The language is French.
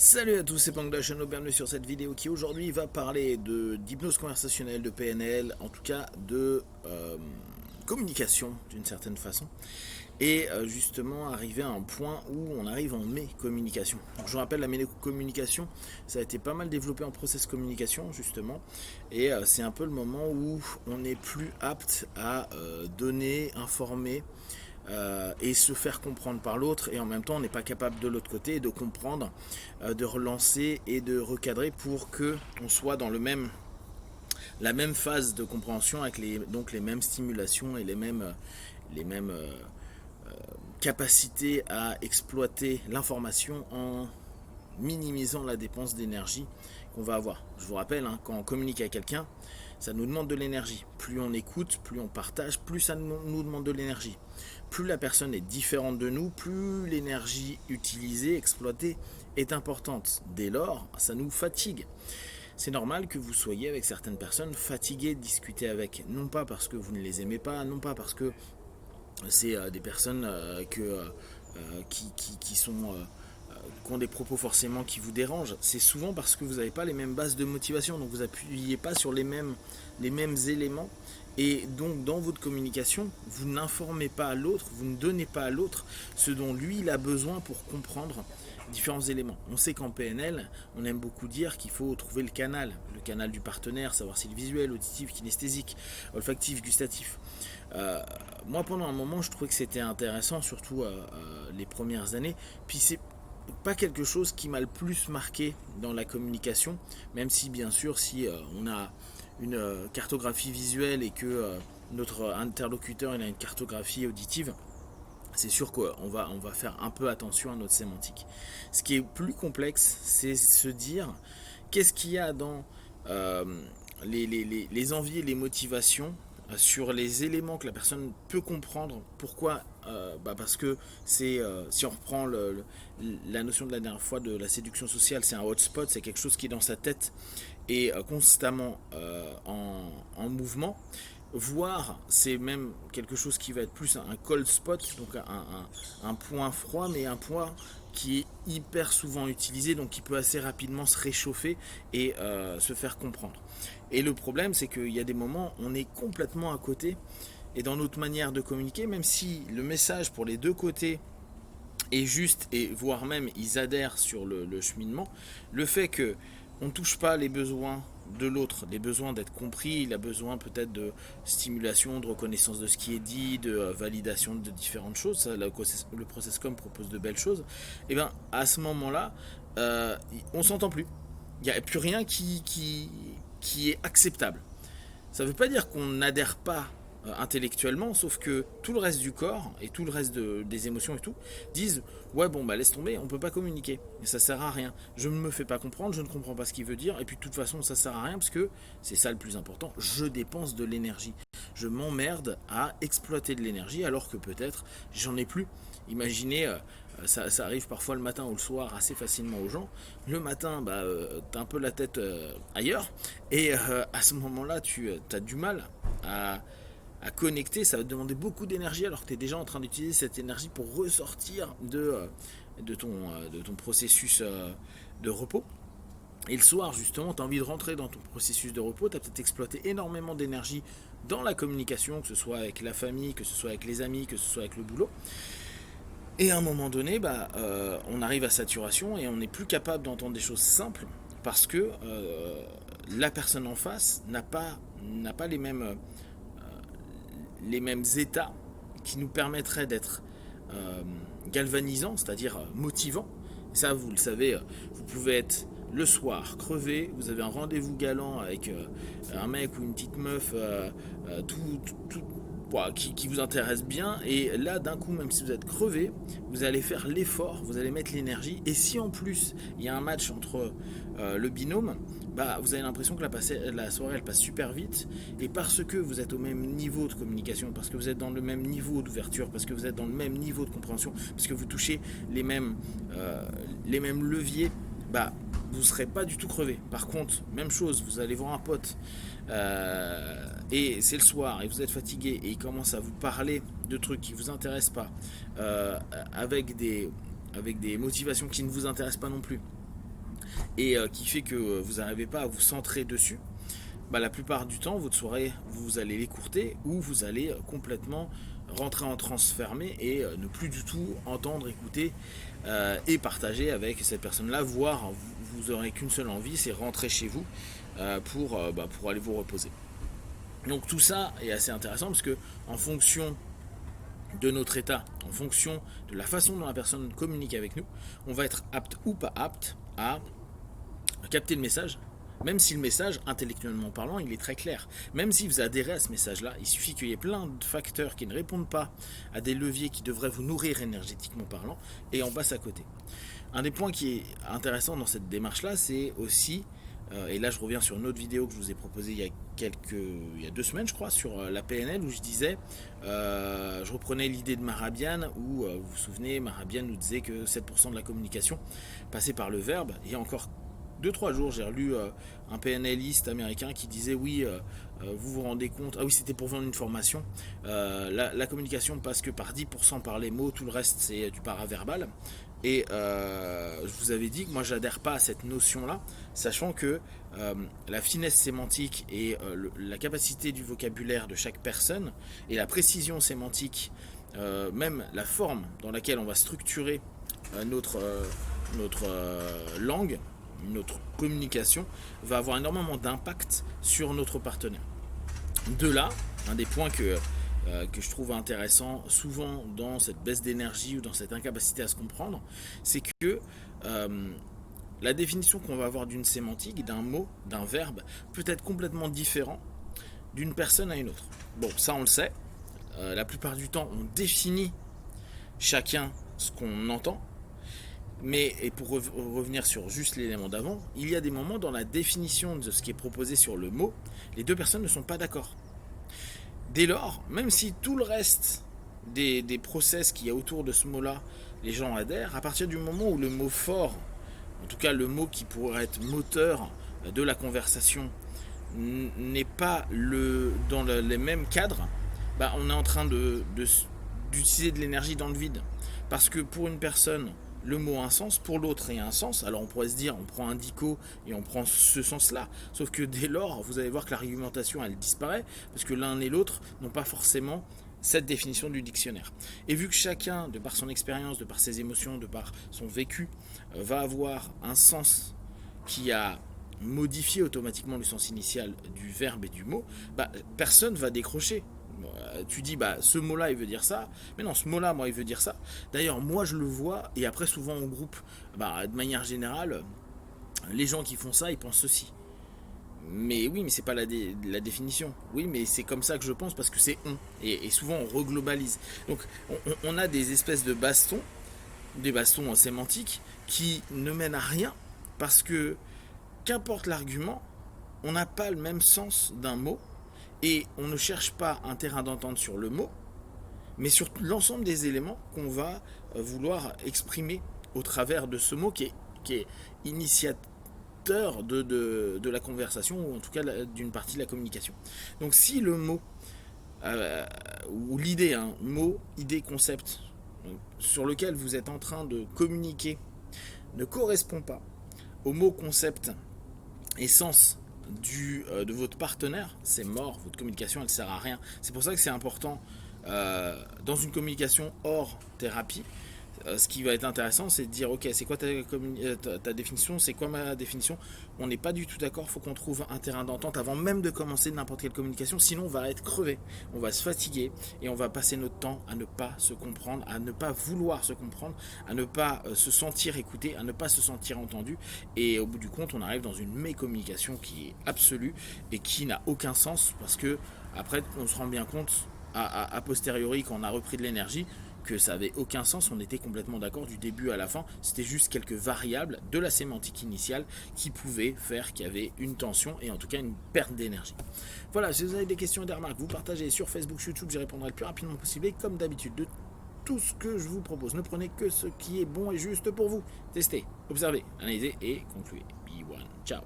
Salut à tous, c'est Pangdash, bienvenue sur cette vidéo qui aujourd'hui va parler d'hypnose conversationnelle, de PNL, en tout cas de communication d'une certaine façon. Et justement arriver à un point où on arrive en communication. Donc, je vous rappelle, la communication, ça a été pas mal développé en process communication justement. Et c'est un peu le moment où on n'est plus apte à donner, informer, et se faire comprendre par l'autre, et en même temps on n'est pas capable de l'autre côté de comprendre, de relancer et de recadrer pour que on soit dans la même phase de compréhension avec donc les mêmes stimulations et les mêmes capacités à exploiter l'information en minimisant la dépense d'énergie qu'on va avoir. Je vous rappelle, quand on communique avec quelqu'un, ça nous demande de l'énergie. Plus on écoute, plus on partage, plus ça nous demande de l'énergie. Plus la personne est différente de nous, plus l'énergie utilisée, exploitée est importante. Dès lors, ça nous fatigue. C'est normal que vous soyez avec certaines personnes fatiguées de discuter avec. Non pas parce que vous ne les aimez pas, non pas parce que c'est des personnes qui sont qui ont des propos forcément qui vous dérangent. C'est souvent parce que vous n'avez pas les mêmes bases de motivation, donc vous n'appuyez pas sur les mêmes éléments, et donc dans votre communication, vous n'informez pas à l'autre, vous ne donnez pas à l'autre ce dont lui il a besoin pour comprendre différents éléments. On sait qu'en PNL, on aime beaucoup dire qu'il faut trouver le canal du partenaire, savoir si le visuel, auditif, kinesthésique, olfactif, gustatif. Moi pendant un moment je trouvais que c'était intéressant, surtout les premières années, puis c'est pas quelque chose qui m'a le plus marqué dans la communication, même si bien sûr si on a une cartographie visuelle et que notre interlocuteur il a une cartographie auditive, c'est sûr qu'on va faire un peu attention à notre sémantique. Ce qui est plus complexe, c'est se dire qu'est-ce qu'il y a dans les envies et les motivations sur les éléments que la personne peut comprendre. Pourquoi parce que c'est si on reprend la notion de la dernière fois de la séduction sociale, c'est un hotspot, c'est quelque chose qui est dans sa tête et constamment en mouvement. Voire c'est même quelque chose qui va être plus un cold spot, donc un point froid, mais un point qui est hyper souvent utilisé, donc qui peut assez rapidement se réchauffer et se faire comprendre. Et le problème, c'est qu'il y a des moments où on est complètement à côté, et dans notre manière de communiquer, même si le message pour les deux côtés est juste, et voire même ils adhèrent sur le cheminement, le fait que on ne touche pas les besoins de l'autre, les besoins d'être compris, il a besoin peut-être de stimulation, de reconnaissance de ce qui est dit, de validation de différentes choses, ça, le process com propose de belles choses, et bien à ce moment-là, on s'entend plus. Il n'y a plus rien qui est acceptable. Ça ne veut pas dire qu'on n'adhère pas intellectuellement, sauf que tout le reste du corps et tout le reste des émotions et tout disent ouais bon bah laisse tomber, on peut pas communiquer et ça sert à rien, je ne me fais pas comprendre, je ne comprends pas ce qu'il veut dire, et puis de toute façon ça sert à rien parce que c'est ça le plus important, je dépense de l'énergie, je m'emmerde à exploiter de l'énergie alors que peut-être j'en ai plus. Imaginez, ça arrive parfois le matin ou le soir assez facilement aux gens. Le matin, t'as un peu la tête ailleurs, et à ce moment-là, tu as du mal à connecter. Ça va te demander beaucoup d'énergie alors que tu es déjà en train d'utiliser cette énergie pour ressortir de ton processus de repos. Et le soir, justement, tu as envie de rentrer dans ton processus de repos, tu as peut-être exploité énormément d'énergie dans la communication, que ce soit avec la famille, que ce soit avec les amis, que ce soit avec le boulot. Et à un moment donné, on arrive à saturation et on n'est plus capable d'entendre des choses simples parce que la personne en face n'a pas les mêmes états qui nous permettraient d'être galvanisants, c'est-à-dire motivants. Et ça, vous le savez, vous pouvez être le soir crevé, vous avez un rendez-vous galant avec un mec ou une petite meuf, qui vous intéresse bien, et là d'un coup, même si vous êtes crevé, vous allez faire l'effort, vous allez mettre l'énergie, et si en plus il y a un match entre le binôme, vous avez l'impression que la soirée elle passe super vite, et parce que vous êtes au même niveau de communication, parce que vous êtes dans le même niveau d'ouverture, parce que vous êtes dans le même niveau de compréhension, parce que vous touchez les mêmes leviers, vous ne serez pas du tout crevé. Par contre, même chose, vous allez voir un pote et c'est le soir et vous êtes fatigué et il commence à vous parler de trucs qui ne vous intéressent pas, avec des motivations qui ne vous intéressent pas non plus. et qui fait que vous n'arrivez pas à vous centrer dessus, bah, la plupart du temps, votre soirée, vous allez l'écourter ou vous allez complètement rentrer en transe fermée et ne plus du tout entendre, écouter et partager avec cette personne-là, voire vous n'aurez qu'une seule envie, c'est rentrer chez vous pour aller vous reposer. Donc tout ça est assez intéressant parce que en fonction de notre état, en fonction de la façon dont la personne communique avec nous, on va être apte ou pas apte à capter le message, même si le message, intellectuellement parlant, il est très clair. Même si vous adhérez à ce message-là, il suffit qu'il y ait plein de facteurs qui ne répondent pas à des leviers qui devraient vous nourrir énergétiquement parlant, et on passe à côté. Un des points qui est intéressant dans cette démarche-là, c'est aussi, et là je reviens sur une autre vidéo que je vous ai proposée il y a 2 semaines je crois, sur la PNL, où je disais, je reprenais l'idée de Marabian, où vous vous souvenez, Marabian nous disait que 7% de la communication passait par le verbe. Il y a encore 2-3 jours, j'ai relu un PNListe américain qui disait oui, vous vous rendez compte, ah oui, c'était pour vendre une formation, la communication passe que par 10% par les mots, tout le reste c'est du paraverbal. Et je vous avais dit que moi j'adhère pas à cette notion-là, sachant que la finesse sémantique et la capacité du vocabulaire de chaque personne et la précision sémantique, même la forme dans laquelle on va structurer notre langue, notre communication, va avoir énormément d'impact sur notre partenaire. De là, un des points que je trouve intéressant souvent dans cette baisse d'énergie ou dans cette incapacité à se comprendre, c'est que la définition qu'on va avoir d'une sémantique, d'un mot, d'un verbe, peut être complètement différent d'une personne à une autre. Bon, ça on le sait, la plupart du temps on définit chacun ce qu'on entend, mais et pour revenir sur juste l'élément d'avant, il y a des moments dans la définition de ce qui est proposé sur le mot, les deux personnes ne sont pas d'accord. Dès lors, même si tout le reste des process qu'il y a autour de ce mot-là, les gens adhèrent, à partir du moment où le mot fort, en tout cas le mot qui pourrait être moteur de la conversation, n'est pas dans les mêmes cadres, bah on est en train d'utiliser de l'énergie dans le vide. Parce que pour une personne, le mot a un sens, pour l'autre il y a un sens. Alors on pourrait se dire, on prend un dico et on prend ce sens-là. Sauf que dès lors, vous allez voir que l'argumentation elle disparaît, parce que l'un et l'autre n'ont pas forcément cette définition du dictionnaire. Et vu que chacun, de par son expérience, de par ses émotions, de par son vécu, va avoir un sens qui a modifié automatiquement le sens initial du verbe et du mot, bah, personne va décrocher. Tu dis bah ce mot là il veut dire ça, mais non, ce mot là moi il veut dire ça. D'ailleurs moi je le vois, et après souvent au groupe, bah, de manière générale les gens qui font ça ils pensent ceci. Mais oui, mais c'est pas la définition. Oui, mais c'est comme ça que je pense parce que c'est on. Et souvent on reglobalise. Donc on a des espèces de bastons, des bastons sémantiques qui ne mènent à rien, parce que qu'importe l'argument, on n'a pas le même sens d'un mot, et on ne cherche pas un terrain d'entente sur le mot, mais sur l'ensemble des éléments qu'on va vouloir exprimer au travers de ce mot qui est initiateur de la conversation, ou en tout cas d'une partie de la communication. Donc si le mot, ou l'idée, mot, idée, concept, sur lequel vous êtes en train de communiquer ne correspond pas au mot, concept et sens de votre partenaire, c'est mort, votre communication elle sert à rien. C'est pour ça que c'est important dans une communication hors thérapie. Ce qui va être intéressant, c'est de dire ok, c'est quoi ta définition, c'est quoi ma définition. On n'est pas du tout d'accord, il faut qu'on trouve un terrain d'entente avant même de commencer n'importe quelle communication, sinon on va être crevé, on va se fatiguer et on va passer notre temps à ne pas se comprendre, à ne pas vouloir se comprendre, à ne pas se sentir écouté, à ne pas se sentir entendu, et au bout du compte on arrive dans une mécommunication qui est absolue et qui n'a aucun sens, parce que après on se rend bien compte a posteriori, quand on a repris de l'énergie, que ça avait aucun sens, on était complètement d'accord du début à la fin, c'était juste quelques variables de la sémantique initiale qui pouvaient faire qu'il y avait une tension et en tout cas une perte d'énergie. Voilà, si vous avez des questions et des remarques, vous partagez sur Facebook, YouTube, j'y répondrai le plus rapidement possible, et comme d'habitude, de tout ce que je vous propose, ne prenez que ce qui est bon et juste pour vous. Testez, observez, analysez et concluez. Be one, ciao.